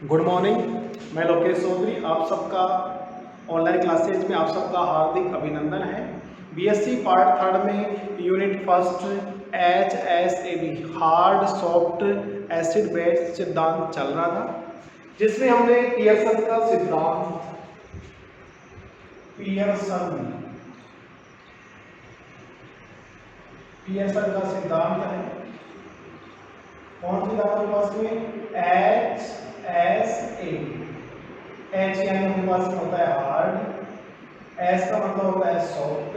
Good morning. मैं लोकेश चौधरी, आप सबका ऑनलाइन क्लासेज में आप सबका हार्दिक अभिनंदन है। बीएससी पार्ट थर्ड में unit first HSAB hard soft acid base सिद्धांत चल रहा था, जिसमें हमने पियर्सन का सिद्धांत है। कौन सी हमारे पास में HSAB। एच यानी हमारे पास में होता है हार्ड, एस का मतलब होता है soft,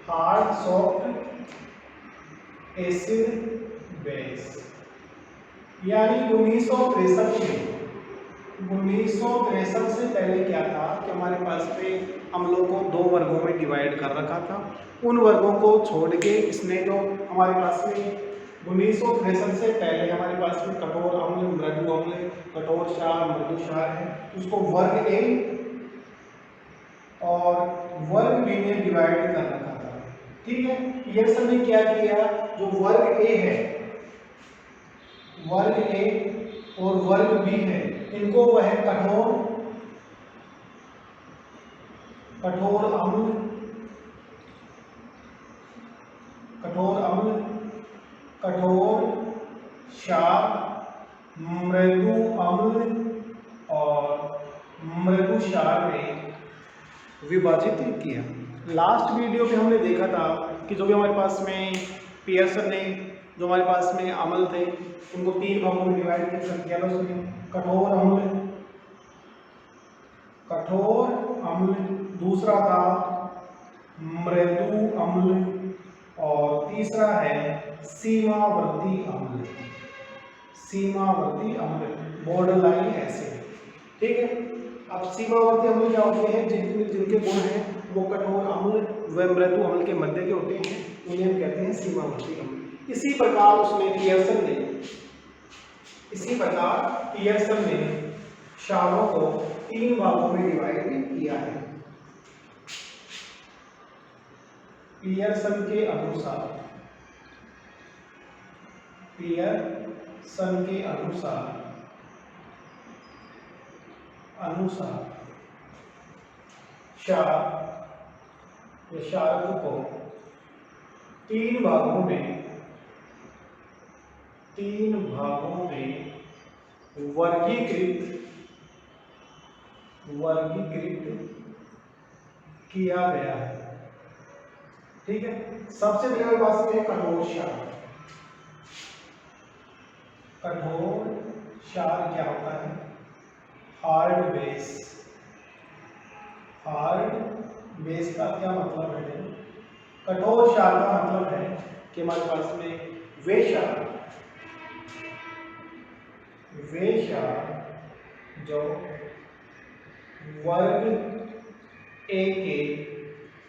hard soft acid base. यानी 1963 से पहले क्या था कि हमारे पास में हम लोग को दो वर्गों में डिवाइड कर रखा था। उन वर्गों को छोड़ के इसने जो हमारे पास में 1963 से पहले हमारे पास में कठोर अम्ल, मृदु अम्ल, कठोर क्षार, मृदु क्षार है, उसको वर्ग ए और वर्ग बी में डिवाइड कर रखा था। ठीक है, पियर्सन ने क्या किया, जो वर्ग ए है, वर्ग ए और वर्ग बी है, इनको वह कठोर अम्ल, कठोर क्षार, मृदु अम्ल और मृदु क्षार में विभाजित किया। लास्ट वीडियो में हमने देखा था कि जो भी हमारे पास में पियर्सन ने जो हमारे पास में अम्ल थे उनको तीन भागों में डिवाइड किया था। उसमें कठोर अम्ल, दूसरा था मृदु अम्ल और तीसरा है सीमावर्ती अम्ल, बॉर्डर लाइन एसिड। ठीक है, अब सीमावर्ती अम्ल क्या होते हैं, जिनके गुण हैं वो कठोर अम्ल व मृदु अम्ल के मध्य के होते हैं, उन्हें हम कहते हैं सीमावर्ती अम्ल। इसी प्रकार पियर्सन ने क्षारों को तीन भागों में डिवाइड किया है। पियर्सन के अनुसार क्षारक को तीन भागों में वर्गीकृत किया गया है। ठीक है, सबसे पहले हमारे पास में कठोर क्षार क्या होता है, हार्ड बेस का क्या मतलब है, कठोर क्षार का मतलब है कि हमारे पास में वे क्षार जो वर्ग ए के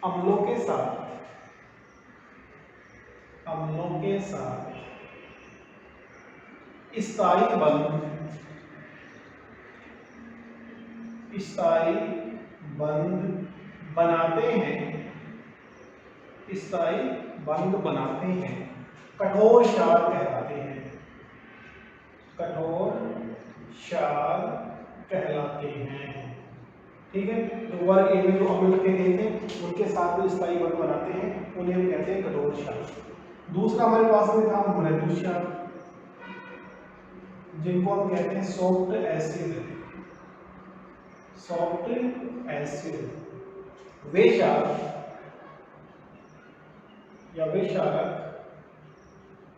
अम्लों के साथ स्थायी बंध बनाते हैं, कठोर क्षार कहलाते हैं। ठीक है, तो वर्ग ए में जो अम्ल के थे उनके साथ में स्थायी बंध बनाते हैं, उन्हें हम कहते हैं कठोर क्षार। दूसरा हमारे पास में था मृदु क्षार, जिनको हम कहते हैं सॉफ्ट एसिड। वे क्षारक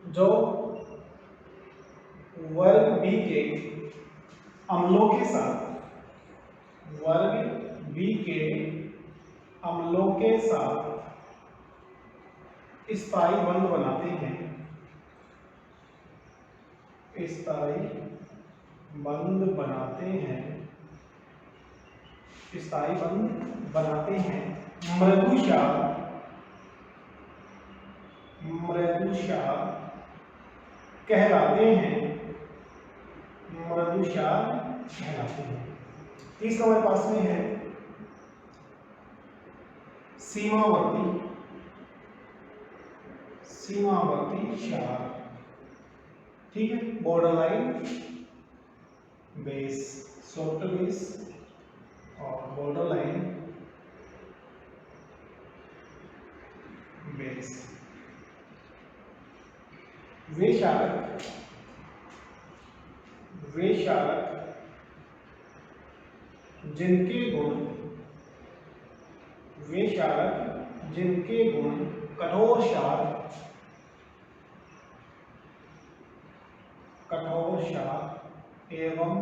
जो वर्ग बी के अम्लों के साथ स्थायी बंध बनाते हैं, मृदु क्षार कहलाते हैं। तीसरा हमारे पास में है सीमावर्ती क्षार। ठीक है, border line base, soft base और बॉर्डर लाइन बेस। वे कारक जिनके गुण कठोर क्षार एवं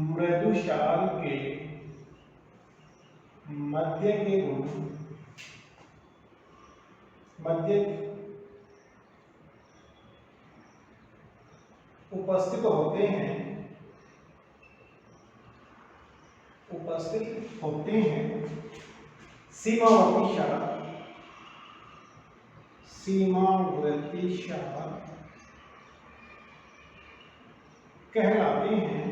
मृदु क्षार के मध्य उपस्थित होते हैं सीमावर्ती क्षार कहलाते हैं।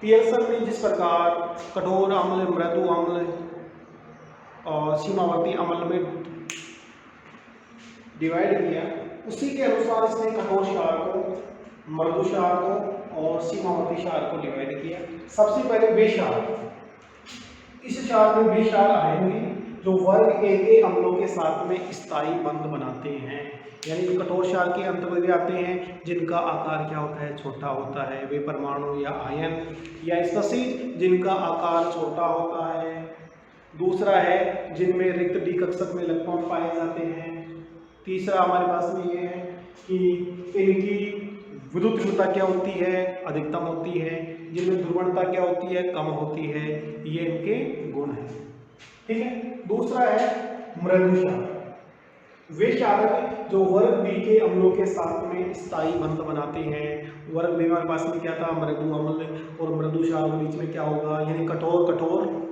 पियर्सन ने जिस प्रकार कठोर अम्ल, मृदु अम्ल और सीमावर्ती अम्ल में डिवाइड किया, उसी के अनुसार इसने कठोर क्षार को, मृदु क्षार को और सीमावर्ती क्षार को डिवाइड किया। सबसे पहले वे क्षार, इस क्षार में वे क्षार आएंगे जो वर्ग ए के अम्लों के साथ में स्थायी बंध बनाते हैं, यानी कठोर क्षार के अंतर्गत आते हैं जिनका आकार क्या होता है, छोटा होता है। वे परमाणु या आयन या स्पीशीज जिनका आकार छोटा होता है। दूसरा है जिनमें रिक्त डी कक्षक में इलेक्ट्रॉन पाए जाते हैं। तीसरा हमारे पास में ये है कि इनकी विद्युत ध्रुवता क्या होती है, अधिकतम होती है। जिनमें ध्रुवणता क्या होती है, कम होती है। ये इनके गुण हैं, ठीक है। दूसरा है मृदु क्षार, वे क्षारक जो वर्ग बी के अम्लों के साथ में स्थायी बंध बनाते हैं। वर्ग बी हमारे पास में क्या था, मृदु अम्ल, और मृदु क्षार के बीच में क्या होगा, यानी कठोर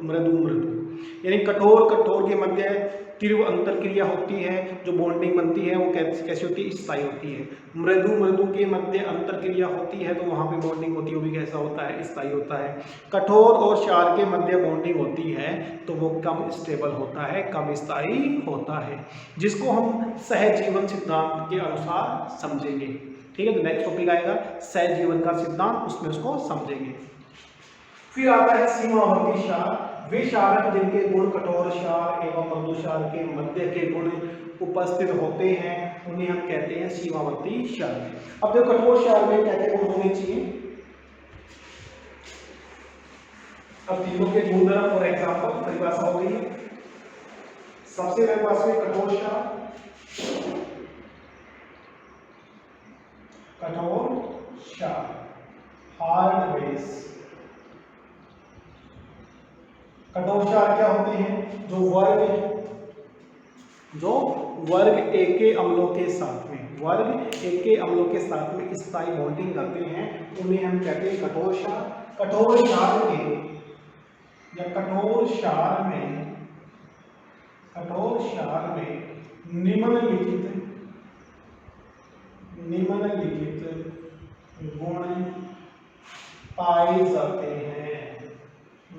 मृदु, यानी कठोर के मध्य तीव्र अंतर क्रिया होती है, जो बॉन्डिंग बनती है वो कैसी होती है, स्थायी होती है। मृदु के मध्य अंतर क्रिया होती है तो वहाँ पे बॉन्डिंग होती है, वो भी कैसा होता है, स्थायी होता है। कठोर और क्षार के मध्य बॉन्डिंग होती है तो वो कम स्टेबल होता है, कम स्थायी होता है, जिसको हम सहजीवन सिद्धांत के अनुसार समझेंगे, ठीक है। तो नेक्स्ट टॉपिक आएगा सहजीवन का सिद्धांत, उसमें उसको समझेंगे। फिर आता है सीमावर्ती क्षार, वे क्षारक जिनके गुण कठोर क्षार एवं मृदु क्षार के मध्य के गुण उपस्थित होते हैं, उन्हें हम कहते हैं सीमावर्ती क्षार। अब देखो कठोर क्षार में क्या क्या गुण होने चाहिए। अब तीनों के गुणधर्म और एग्जांपल परिभाषा हो गई है। सबसे पहले पास में कठोर क्षार, हार्ड बेस। कठोर क्षार क्या होते हैं, जो वर्ग ए के अम्लों के साथ में स्थायी बॉन्डिंग करते हैं, उन्हें हम कहते हैं कठोर क्षार। कठोर क्षार में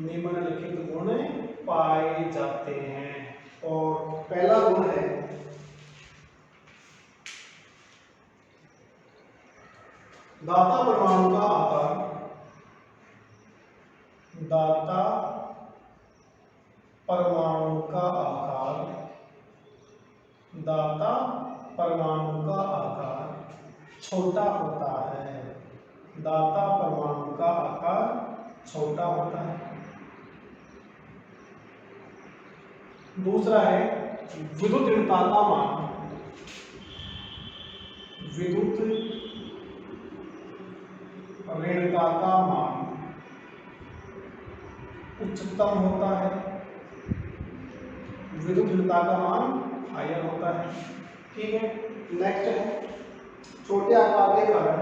निम्नलिखित गुण पाए जाते हैं। और पहला गुण है दाता परमाणु का आकार, छोटा होता है। दूसरा है विद्युत ऋणता का मान उच्चतम होता है, विद्युत ऋणता का मान हायर होता है, ठीक है। नेक्स्ट है छोटे आकार के कारण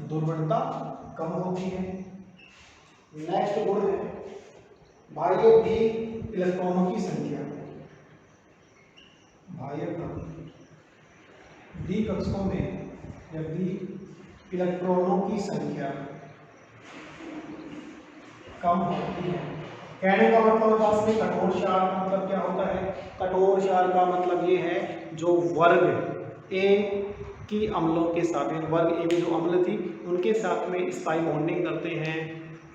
दुर्वणता कम होती है। नेक्स्ट गुण है बाह्य भी इलेक्ट्रॉनों की संख्या, आयतन डी कक्षकों में यदि इलेक्ट्रॉनों की संख्या कम होती है, कहने का मतलब पास में कठोर क्षार का मतलब क्या होता है? कठोर क्षार का मतलब ये है जो वर्ग ए की अम्लों के साथ में, वर्ग ए में जो अम्ल थी उनके साथ में स्थायी बॉन्डिंग करते हैं,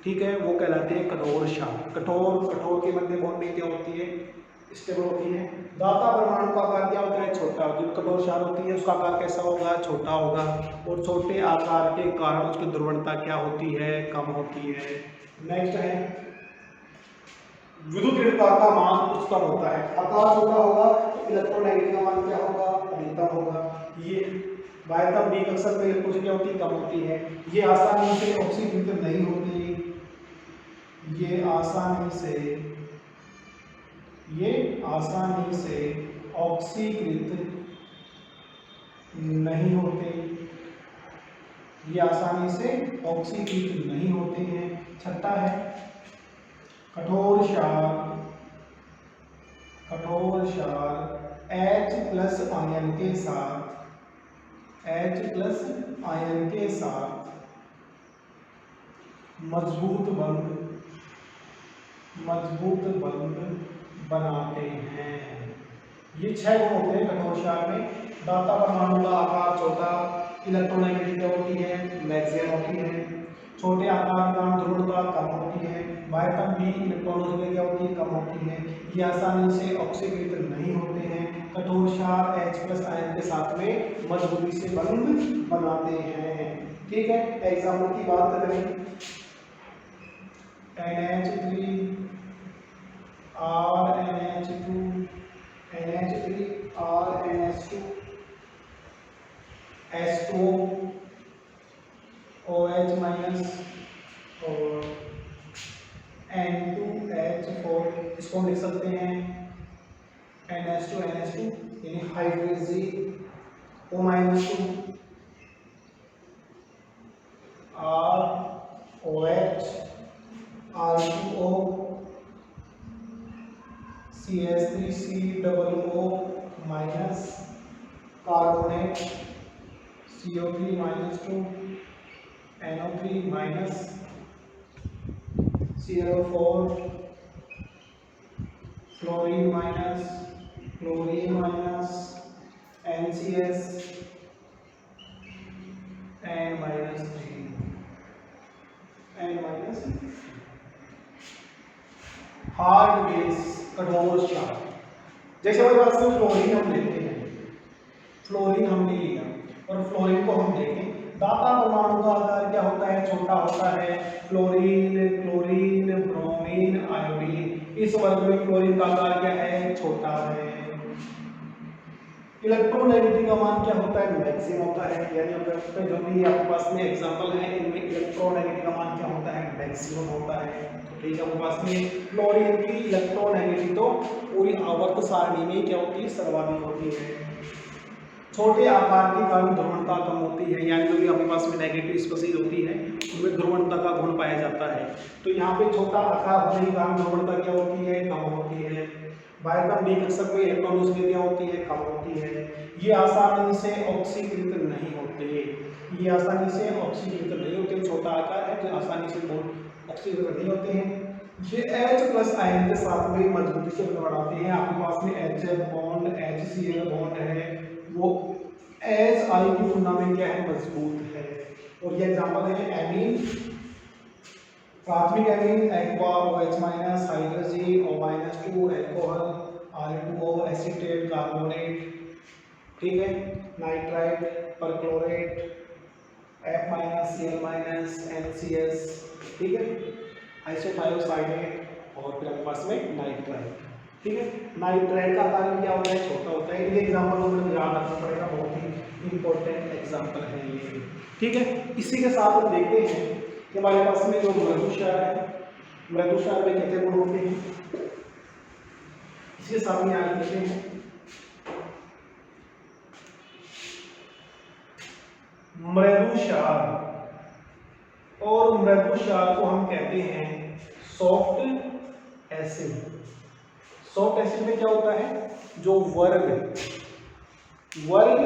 ठीक है, वो कहलाते हैं कठोर क्षार। कठोर के मध्य बॉन्डिंग क्या होती है? स्टेबल होती है। दाता परमाणु का आकार क्या होता है? छोटा। जो कठोर क्षार होती है उसका आकार कैसा होगा? छोटा होगा। और छोटे आकार के कारण उसकी ध्रुवणता क्या होती है? कम होती है। नेक्स्ट है विद्युत ऋणता का मान उच्चतम होता है। आकार छोटा होगा तो इलेक्ट्रोनेगेटिव का मान क्या होगा? अधिकतम होगा। ये बाह्यतम बी कक्षक में इलेक्ट्रोन क्या होती है? कम होती है। ये आसानी से ऑक्सीकृत नहीं होती, ये आसानी से ऑक्सीकृत नहीं होते, ये आसानी से ऑक्सीकृत नहीं होते हैं। छठा है कठोर क्षार H+ आयन के साथ मजबूत बंध बनाते हैं। ये 6 गुण होते हैं कठोर क्षार में। दाता परमाणु का आकार छोटा, इलेक्ट्रोनेगेटिविटी होती है, मैक्सिमम होती है। छोटे आकार के कारण ध्रुवणता कम होती है। बाह्यतम बी इलेक्ट्रॉनों में क्या होती है? कम होती है। ये आसानी से ऑक्सीकृत नहीं होते हैं। कठोर क्षार H+ आयन के साथ में मजबूती से बंध बनाते हैं। ठीक है, एग्जाम्पल की बात करें NH3 RNH2 NH3 RNH2 H2O OH- और N2H4, इसको लिख सकते हैं NH2 यानी हाइड्रोजी O-2 ROH R2O CH3COO carbonate CO3-2 NO3- ClO4 fluorine minus NCS N-3 hard base कठोर क्षार। जैसे हमारे पास में फ्लोरीन हम लेते हैं, फ्लोरीन हमने लिया और फ्लोरीन को हम देखें, दाता परमाणु का आकार क्या होता है? छोटा होता है। फ्लोरीन, क्लोरीन, ब्रोमीन, आयोडीन, इस वर्ग में फ्लोरीन का आकार क्या है? छोटा है। इलेक्ट्रोनेगेटिविटी का मान क्या होता है? मैक्सिमम होता है। यानी जो भी आपके पास में एग्जांपल है इनमें इलेक्ट्रोनेगेटिविटी का मान क्या होता है? मैक्सिमम होता है। तो ठीक है, आपके पास में फ्लोरीन की इलेक्ट्रोनेगेटिविटी तो पूरी आवर्त सारणी में क्या होती है? सर्वाधिक होती है। छोटे आकार के कारण ध्रुवणता कम होती है, यानी जो भी आपके पास में नेगेटिव स्पीशीज होती है उनमें ध्रुवणता का गुण पाया जाता है। तो यहाँ पे छोटा आकार होने के कारण ध्रुवणता क्या होती है? कम होती है। बाह्यतम बी कक्षक में इलेक्ट्रॉनों की क्या होती है? कम होती है। ये आसानी से ऑक्सीकृत नहीं होते, छोटा आकार है जो आसानी से ऑक्सीकृत नहीं होते हैं। ये H+ आयन के साथ में मजबूती से बनाते हैं। आपके पास में HF बॉन्ड HCl बॉन्ड है, वो HI की तुलना में क्या है? मजबूत है। और ये एग्जांपल है एमीन, प्राथमिक amine aqua OH- हाइड्रोजी O-2 alcohol Al2O acetate carbonate, ठीक है, nitrite perchlorate F- Cl- NCS, ठीक है, आइसोथायोसाइनेट और फिर आपके पास में नाइट्राइट। ठीक है, नाइट्राइट का आकार क्या होता है? छोटा होता है। ये एग्जांपल हमें याद रखना पड़ेगा, बहुत ही इंपॉर्टेंट एग्जांपल है ये। ठीक है, इसी के साथ हम देखते हैं कि हमारे पास में जो मृदु क्षार है, मृदु क्षार में कितने गुण होते हैं, इसके सामने याद रखते हैं। मृदु क्षार, और मृदु क्षार को हम कहते हैं सॉफ्ट एसिड। सॉफ्ट एसिड में क्या होता है? जो वर्ग वर्ग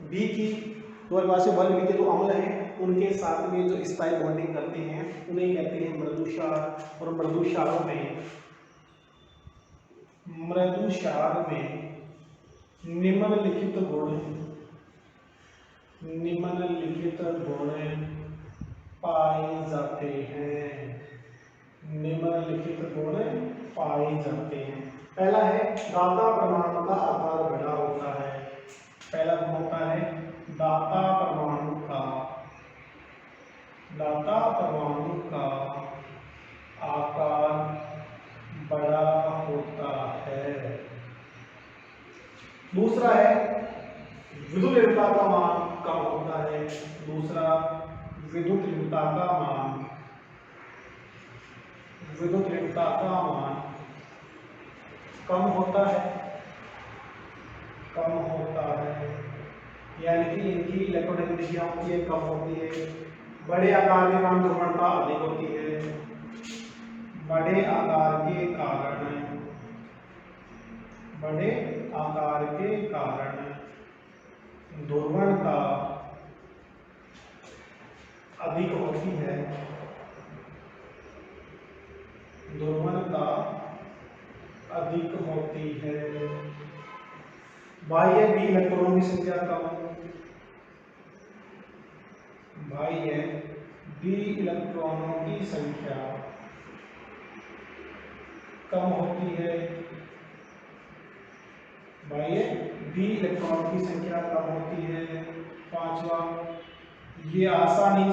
बी की, तो हमारे पास वर्ग बी के जो अम्ल हैं उनके साथ में जो स्थायी बॉन्डिंग करते हैं उन्हें कहते हैं मृदु क्षार। और मृदु क्षारों में निम्नलिखित गुण पाए जाते हैं। निम्नलिखित गुण पाए जाते हैं। पहला है दाता परमाणु का आकार बड़ा होता है। पहला गुण होता है दाता परमाणु का आकार बड़ा होता है। दूसरा है विद्युत तीव्रता का मान कम होता है। दूसरा विद्युत तीव्रता का मान कम होता है, यानी कि इनकी इलेक्ट्रोनेगेटिविटी होती है कम होती है। बड़े आकार के कारण ध्रुवणता अधिक होती है। बड़े आकार के कारण ध्रुवणता अधिक होती है। बाह्य बी इलेक्ट्रॉनों की संख्या कम होती है। पांचवा ये आसानी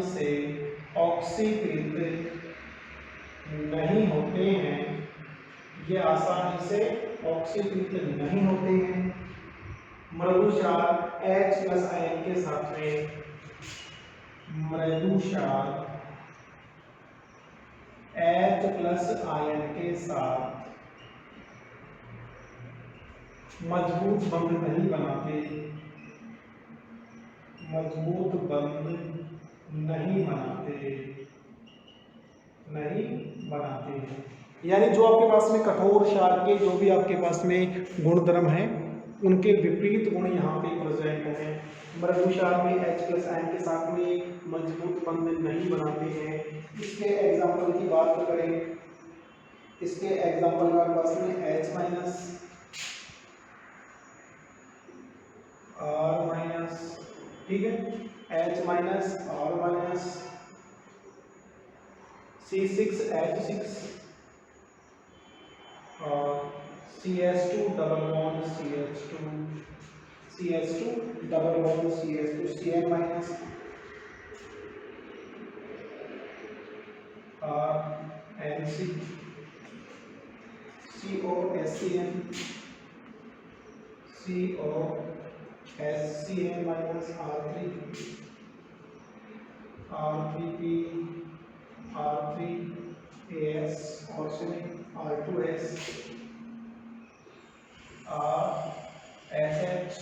से ऑक्सीकृत नहीं होते हैं। मृदु क्षार H प्लस आयन के साथ में मजबूत बंध नहीं बनाते हैं। यानी जो आपके पास में कठोर क्षार के जो भी आपके पास में गुणधर्म हैं उनके विपरीत गुण यहाँ पे प्रेजेंट हैं। मृदु क्षार में H प्लस आयन के साथ में मजबूत बंध नहीं बनाते हैं। इसके एग्जाम्पल की बात करें, इसके एग्जाम्पल हमारे पास में H माइनस R माइनस, ठीक है, H minus R minus, C6H6 और CH2 double bond CH2, Cn minus R NC, COSCN minus R3 R3P R3AS और R2S RSH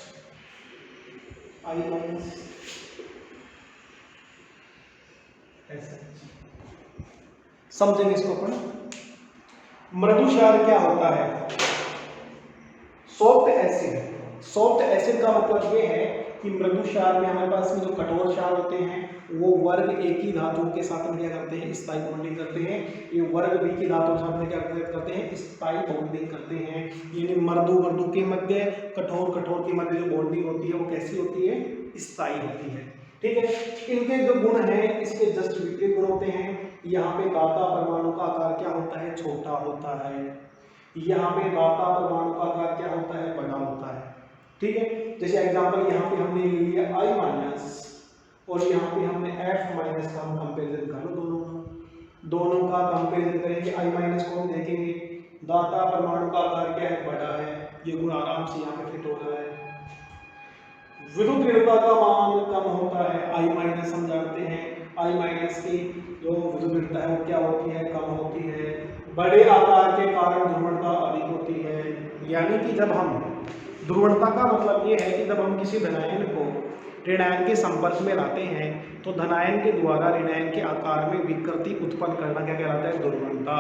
I minus SH। समझेंगे इसको अपन। मृदु क्षार क्या होता है? सॉफ्ट एसिड का मतलब ये है कि मृदु क्षार में हमारे पास में जो कठोर क्षार होते हैं वो वर्ग एक ही धातुओं के साथ में क्या करते हैं, स्थायी बॉन्डिंग करते हैं। ये वर्ग बी की धातुओं के साथ में क्या करते हैं, स्थायी बॉन्डिंग करते हैं। यानी मृदु के मध्य, कठोर के मध्य जो बॉन्डिंग होती है वो कैसी होती है, स्थायी होती है। ठीक है, इनके जो गुण हैं इसके जस्ट विपरीत गुण होते हैं। यहाँ पे दाता परमाणु का आकार क्या होता है, छोटा होता है। यहाँ पे दाता परमाणु का आकार क्या होता है, बड़ा होता है। ठीक है, जैसे एग्जांपल यहाँ पे हमने ले लिया I माइनस और यहाँ पे हमने F माइनस का हम कंपेरिजन कर लो, दोनों का कंपेरिजन करेंगे। I माइनस को हम देखेंगे दाता परमाणु का आकार क्या है, बड़ा है। ये गुण आराम से यहाँ पे फिट हो रहा है। विद्युत तीव्रता का मान कम होता है। I माइनस हम जानते हैं, I माइनस की जो विद्युत तीव्रता है वो क्या होती है, कम होती है। बड़े आकार के कारण ध्रुवणता अधिक होती है। यानी कि जब हम ध्रुवणता का मतलब ये है कि जब हम किसी धनायन को ऋणायन के संपर्क में लाते हैं तो धनायन के द्वारा ऋणायन के आकार में विकृति उत्पन्न करना क्या कहलाता है, ध्रुवणता।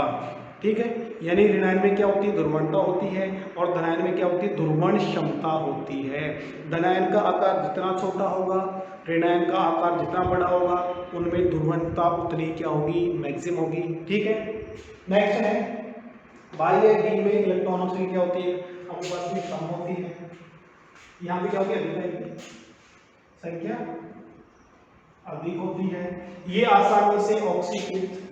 ठीक है, यानी ऋणायन में क्या होती है, ध्रुवणता होती है, और धनायन में क्या होती है, ध्रुवण क्षमता होती है। धनायन का आकार जितना छोटा होगा, ऋणायन का आकार जितना बड़ा होगा, उनमें ध्रुवणता उतनी क्या होगी, मैक्सिमम होगी। ठीक है, नेक्स्ट है बाह्य डी में इलेक्ट्रॉनों की क्या होती है, हमारे पास में कम होती है, यहाँ पे क्या होती है, अधिक संख्या अधिक होती है। ये आसानी से ऑक्सीकृत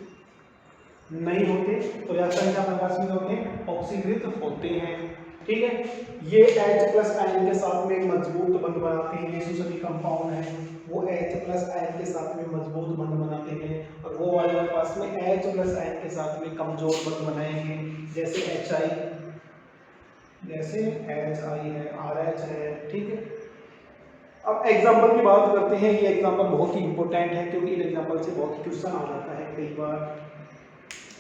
नहीं होते, तो रिएक्शन के हमारे पास में होते हैं, ऑक्सीकृत होते हैं। ठीक है, ये H प्लस आयन के साथ में एक मजबूत बंध बनाते हैं। ये जो सभी कंपाउंड है वो H प्लस आयन के साथ में मजबूत बंध बनाते हैं, और वो वाले हमारे पास में H प्लस आयन के साथ में कमजोर बंध बनाएंगे, जैसे HI, जैसे HI है, RH है। ठीक है, अब एग्जाम्पल की बात करते हैं। ये एग्जाम्पल बहुत ही इंपॉर्टेंट है, क्योंकि इन एग्जाम्पल से बहुत क्वेश्चन आ जाता है कई बार,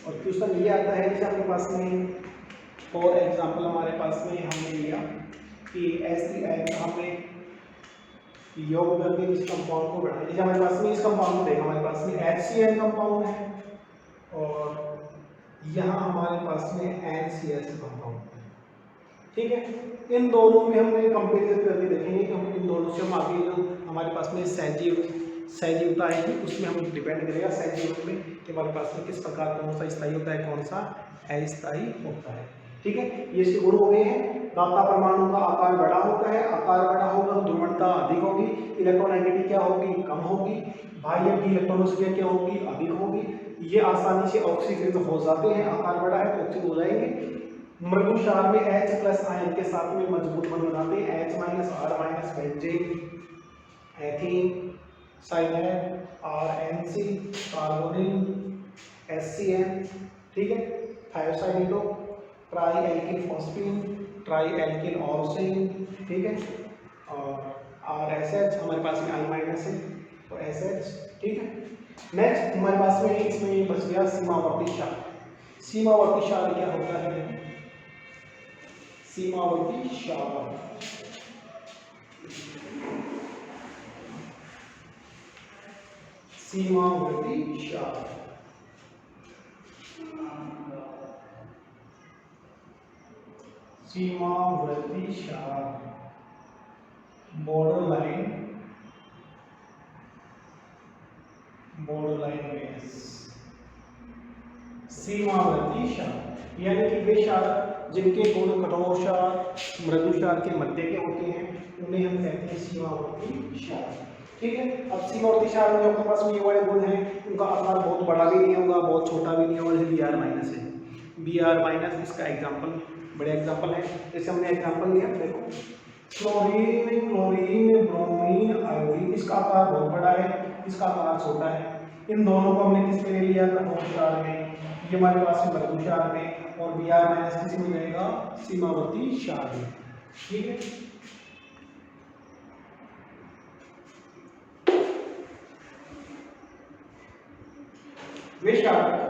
और क्वेश्चन ये आता है जैसे आपके पास में फॉर एग्जाम्पल हमारे पास में हमने लिया कि H3 का हमने योग करके इस कंपाउंड को बढ़ाया। जैसे हमारे पास में इस कंपाउंड को देखा, हमारे पास में HCl कंपाउंड है, और यहाँ हमारे पास में NCl कंपाउंड है। ठीक है, इन दोनों में हमने कंपेरिजन करके देखेंगे कि हम इन दोनों से हम आगे जो हमारे पास में सहजीवता आएगी उसमें हम डिपेंड करेगा सहजीव में कि हमारे पास में किस प्रकार कौन सा स्थायी होता है, कौन सा अस्थायी होता है। ठीक है, ये इसके गुण हो गए हैं। दाता परमाणु का आकार बड़ा होता है, आकार बड़ा होगा तो ध्रुवणता अधिक होगी, इलेक्ट्रोनेगेटिविटी क्या होगी, कम होगी, बाह्य की इलेक्ट्रॉनों क्या होगी, अधिक होगी। ये आसानी से ऑक्सीकृत हो जाते हैं, आकार बड़ा है तो ऑक्सीकृत हो जाएंगे। मृदु क्षार में H प्लस आयन के साथ में मजबूत बंध बनाते हैं, H minus R minus benzene, ethene, cyanide, RNC, carbonyl, HCN। ठीक है, थायोसाइडो, tri alkyl phosphine, tri alkyl arsine. ठीक है, और RSH हमारे पास में I माइनस है तो SH। ठीक है, नेक्स्ट हमारे पास में इसमें बच गया सीमावर्ती क्षार। सीमावर्ती क्षार क्या होता है, सीमावर्ती क्षार सीमावर्ती क्षार सीमावर्ती क्षार बॉर्डरलाइन बेस। सीमावर्ती क्षार यानी कि वे क्षार जिनके गुण कठोर क्षार मृदु क्षार के मध्य के होते हैं उन्हें हम कहते हैं सीमावर्ती क्षार। ठीक है, अब सीमावर्ती क्षार में आपके पास में ये वाले गुण हैं, उनका आकार बहुत बड़ा भी नहीं होगा, बहुत छोटा भी नहीं होगा, जैसे Br माइनस है, Br माइनस इसका एग्जाम्पल, बड़े एग्जाम्पल है। जैसे हमने एग्जाम्पल लिया, देखो क्लोरीन, ब्रोमीन, आयोडीन, इसका आकार बहुत बड़ा है, इसका आकार छोटा है। इन दोनों को हमने किस में ले लिया, कठोर क्षार में, ये हमारे पास में मृदु क्षार में, और Br माइनस किस में रहेगा, सीमावर्ती क्षार में। ठीक है, वे क्षारक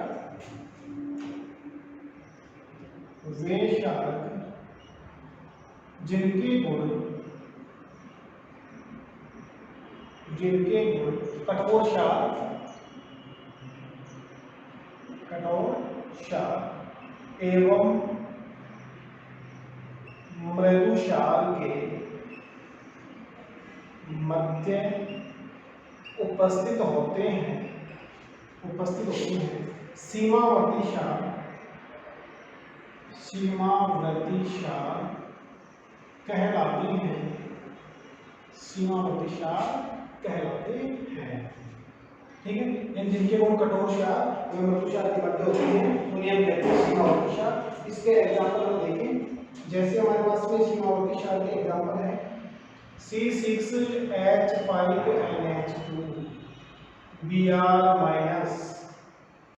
जिनके गुण कठोर क्षार एवं मृदु क्षार के मध्य उपस्थित होती हैं, सीमावर्ती क्षार कहलाते हैं, सीमावर्ती क्षार कहलाते हैं। ठीक है, इन जिनके गुण कठोर क्षार व मृदु क्षार के मध्य होते हैं उन्हें हम कहते हैं सीमावर्ती क्षार। इसके एग्जांपल हम देखें, जैसे हमारे पास में सीमावर्ती क्षार के एग्जांपल है C6H5NH2, Br माइनस